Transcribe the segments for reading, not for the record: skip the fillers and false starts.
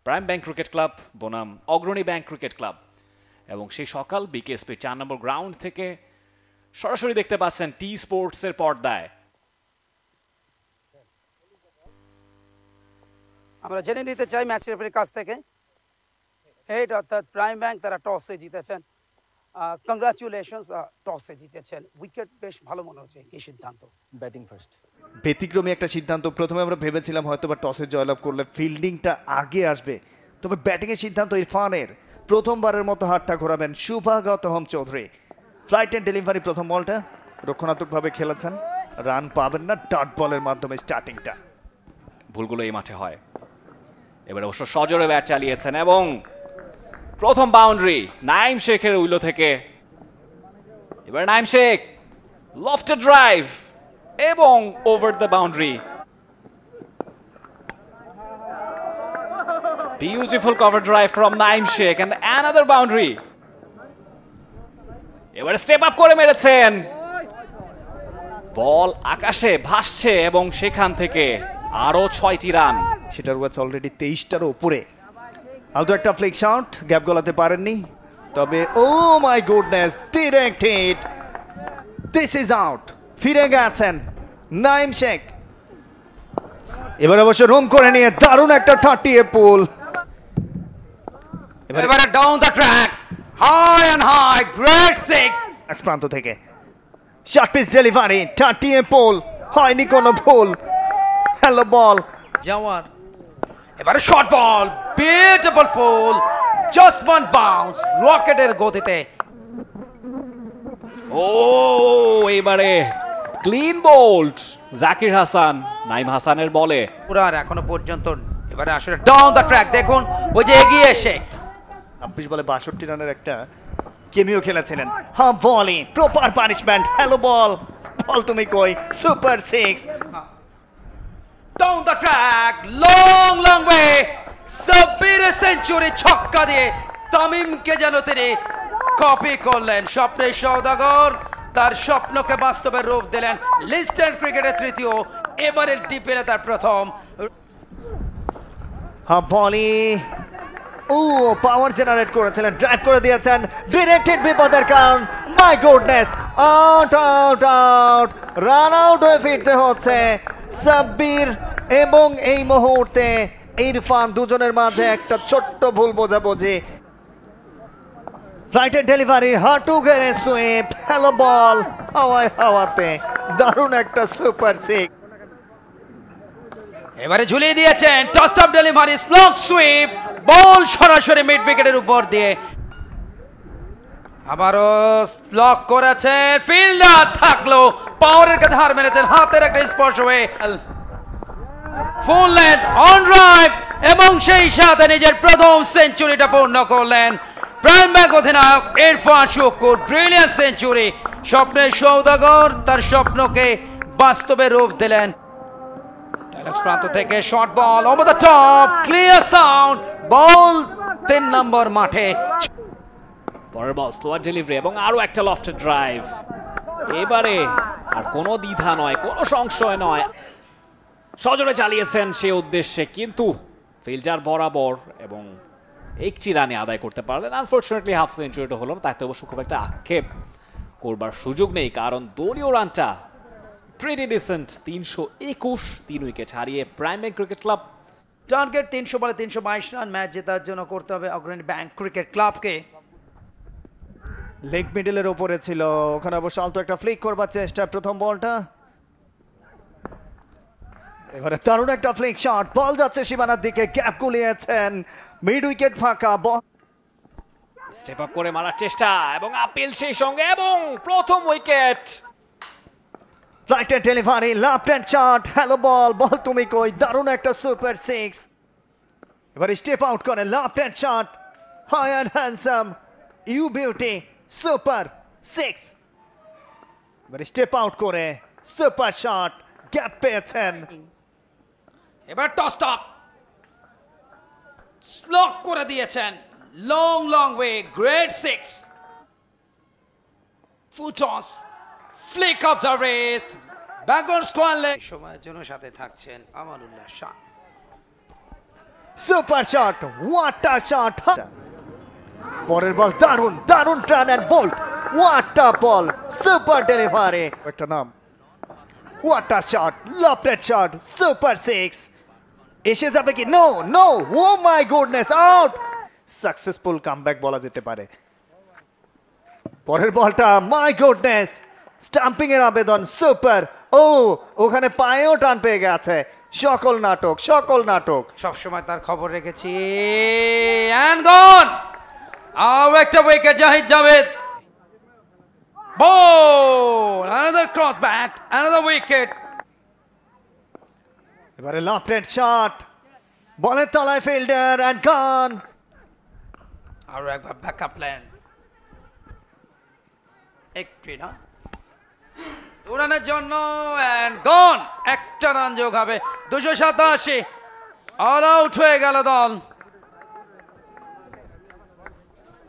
Prime bank cricket club বনাম অগ্রণী bank cricket club. এবং সেই সকাল বিকেএসপি 4 নম্বর গ্রাউন্ড থেকে সরাসরি দেখতে পাচ্ছেন টি স্পোর্টস এর পর্দায়। আমরা জেনে নিতে চাই ম্যাচ রেফারির কাছ থেকে হেড অর্থাৎ প্রাইম ব্যাংক তারা টসে জিতেছেন। কংগ্রাচুলেশনস, টসে জিতেছেন, উইকেট বেশ ভালো মনে হচ্ছে। কি সিদ্ধান্ত? Batting first. ব্যতিক্রমী একটা সিদ্ধান্ত। প্রথমে আমরা ভেবেছিলাম হয়তোবা টসে জয়লাভ করলে ফিল্ডিংটা আগে আসবে, তবে ব্যাটিং এর সিদ্ধান্ত ইরফানের। প্রথমবারের মতো হাতটা ঘোরাবেন শুভাগতম চৌধুরী। ফ্লাইট এন্ড ডেলিভারি প্রথম বলটা রক্ষণাত্মকভাবে খেলেছেন, রান পাবেন না, ডট বলের মাধ্যমে স্টার্টিংটা। ভুলগুলো এই মাঠে হয়। এবার অবশ্য সজোরে ব্যাট চালিয়েছেন এবং প্রথম বাউন্ডারি নাইম শেখের উইলো থেকে। এবার নাইম শেখ লফটেড ড্রাইভ এবং over the boundary. Beautiful cover drive from Naim Sheikh and another boundary. এবার স্টেপ আপ করে মেরেছেন, বল আকাশে ভাসছে এবং সেখান থেকে আরো 6টি রান। সেটার ওয়াচ অলরেডি 23টার উপরে। আলতো একটা ফ্লিক শট, গ্যাপ গলাতে পারেননি, তবে oh my goodness, direct hit, this is out. ফিরে গেছেন নাইম শেখ। এবার অবশ্য রুম করে নিয়ে দারুণ একটা 30 পুল। এবারে down the track, high and high, great 6 প্রান্ত থেকে শর্ট পিচ ডেলিভারি, 30 পুল, হয়নি কোনো ভুল। হ্যালো বল যাওয়ার, এবারে শর্ট বল, বিউটিফুল ফুল, জাস্ট ওয়ান বাউন্স, রকেটের গতিতে। ও এবারে ক্লিন বোল্ড জাকির হাসান, নাইম হাসানের বলে। পুরার এখনো পর্যন্ত এবারে আসলে ডাউন দ্য ট্র্যাক, দেখুন ওই যে এগিয়ে এসে 26 বলে 62 রানের একটা কেমিও খেলেছিলেন। হ্যাঁ বলি proper punishment. Hello ball, ball তুমি কই, super 6। Down the track, long long way, সাব্বিরের সেঞ্চুরি ছক্কা দিয়ে তামিমকে যেন তিনি কপি করলেন। স্বপ্নের সওদাগর তার স্বপ্নকে বাস্তবে রূপ দিলেন। লিস্টার ক্রিকেটের তৃতীয়, এবারের ডিপিএল তার প্রথম। হ্যাঁ বলি ও পাওয়ার জেনারেট করেছিলেন, ড্রাইভ করে দিয়েছেন, ডিরেক্ট হিট বিপদের কারণ। মাই goodness, out out out, run out হয়ে ফিরতে হচ্ছে সাব্বির এবং এই মুহূর্তে ইরফান। দুজনের মাঝে একটা ছোট্ট ভুল বোঝাবুঝি। ফ্লাইটের ডেলিভারি, হাঁটু গেড়ে সুইপ, হ্যালো বল, হাওয়ায় হাওয়াতে দারুণ একটা সুপার 6। এবারে ঝুলিয়ে দিয়েছেন, toss off delivery, slog sweep, ball সরাসরি মিড উইকেটের উপর দিয়ে। আবারও স্লগ করেছেন, ফিল্ডার থাকলো, পাওয়ারের কাছে হার মেরেছেন, হাতের একটা স্পর্শ হয়ে ফুল লেন্থ অন ড্রাইভ এবং সেই সাথে নিজের প্রথম সেঞ্চুরিটা পূর্ণ করলেন প্রাইম ব্যাংক অধিনায়ক ইরফান শুকুর। Brilliant century. স্বপ্নের সওদাগর তার স্বপ্নকে বাস্তবে রূপ দিলেন। প্রান্ত থেকে short ball over the top, clear sound, ball 3 number মাঠে। পরের বল স্লোয়ার ডেলিভারি এবং আরো একটা লফটেড ড্রাইভ। এবারে আর কোনো দ্বিধা নয়, কোনো সংশয় নয়, সজোরে চালিয়েছেন সে উদ্দেশ্যে, কিন্তু ফিল্ডার বরাবর এবং 1টি রানে আদায় করতে পারলেন। আনফরচুনেটলি হাফ সেঞ্চুরিটা হলো, তাতে অবশ্য খুব একটা আক্ষেপ করবার সুযোগ নেই, কারণ দলীয় রানটা প্রিটি ডিসেন্ট। 321, 3 উইকেট হারিয়ে prime bank cricket club target 300 বলে 322 রান ম্যাচ জেতার জন্য করতে হবে অগ্রণী ব্যাংক ক্রিকেট ক্লাবকে। লেগ মিডলের ওপরে ছিল, ওখানে অবশ্য আলতো একটা ফ্লিক করবার চেষ্টা। প্রথম বলটা, এবারে দারুণ একটা ফ্লিক শট, বল যাচ্ছে সীমানার দিকে, গ্যাপ গুলিয়েছেন, মিড উইকেট ফাঁকা। বল স্টেপ আপ করে মারার চেষ্টা এবং আপিল সেই সঙ্গে এবং প্রথম উইকেট। ফ্লাইটের delivery, left hand shot, hello ball, ball তুমি কই, দারুণ একটা সুপার 6। এবারে স্টেপ আউট করে left hand shot, high and handsome, you beauty, super 6। এবারে স্টেপ আউট করে সুপার শট, গ্যাপ পেয়েছেন। এবার টস টপ, স্লগ করে দিয়েছেন, long long way, great 6, full toss, flick off the race, backward square leg. সময়ের জন্য সাথে থাকছেন Amanullah Shah. Super shot, what a shot! পরের বল দারুণ দারুণ turn and bowled, what a ball, super delivery, একটা নাম, what a shot, lofted shot, super six, এসে যাবে কি? No no, oh my goodness, out! Successful comeback বলা যেতে পারে। পরের বলটা, মাই গুডনেস, স্টাম্পিং এর আবেদন, সুপার! ও, ওখানে পায়েও টান পেয়ে গেছে। সকল নাটক, সকল নাটক। সবসময় তার খবর রেখেছি। And gone! আরো একটা wicket Zahid Javed. Ball! Another cross bat, another wicket. এবারে লেফট হ্যান্ড শট, বলের তলায় ফিল্ডার, এন্ড গন। আরো একবার ব্যাকআপ প্ল্যান। একটু না উড়ানের জন্য, এন্ড গন। একটা রান যোগ হবে, 287। অল আউট হয়ে গেল দল।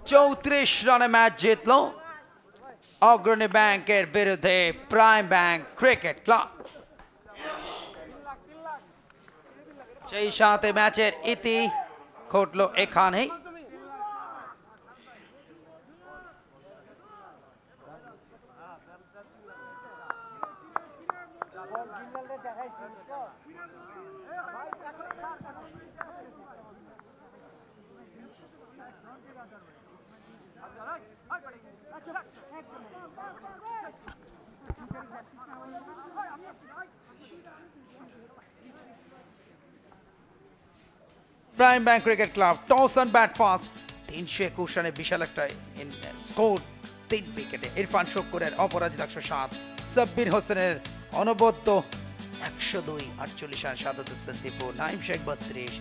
34 রানে ম্যাচ জিতলো অগ্রণী ব্যাংকের বিরুদ্ধে প্রাইম ব্যাংক ক্রিকেট ক্লাব। সেই সাথে ম্যাচের ইতি ঘটলো এখানেই। Prime bank cricket club toss and bat fast. 321 রানে বিশাল একটা স্কোর, 3 উইকেটে। ইরফান শুক্কুরের অপরাজিত 107, সাব্বির হোসেনের অনবদ্য 102, 48 রান সাদত হোসেন দীপু, নাইম শেখ 32,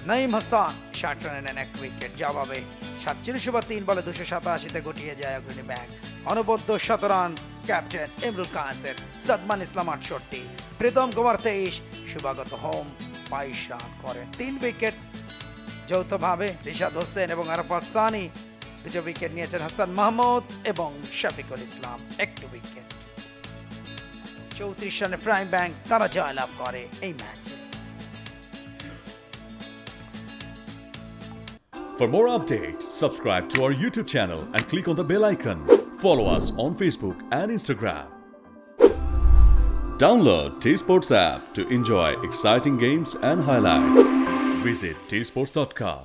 নাইম হাসান 60 রানে নেন 1 উইকেট। জবাবে 47 বলে 287-তে গুটিয়ে যায় অগ্রণী ব্যাংক। অনবদ্য 100 রান ক্যাপ্টেন ইমরুল কায়েসের, সাদমান ইসলাম 68, প্রীতম কুমার 23, শুভাগত হোম 22 রান করেন। 3 উইকেট যৌথভাবে রিশাদ হোসেন এবং আরাফাত সানি, 2 উইকেট নিয়েছেন হাসান মাহমুদ এবং শফিকুল ইসলাম 1 উইকেট। 34 রানে প্রাইম ব্যাংক তারা জয়লাভ করে এই ম্যাচে। For more updates, subscribe to our YouTube channel and click on the bell icon. Follow us on Facebook and Instagram. Download T-Sports app to enjoy exciting games and highlights. Visit tsports.com.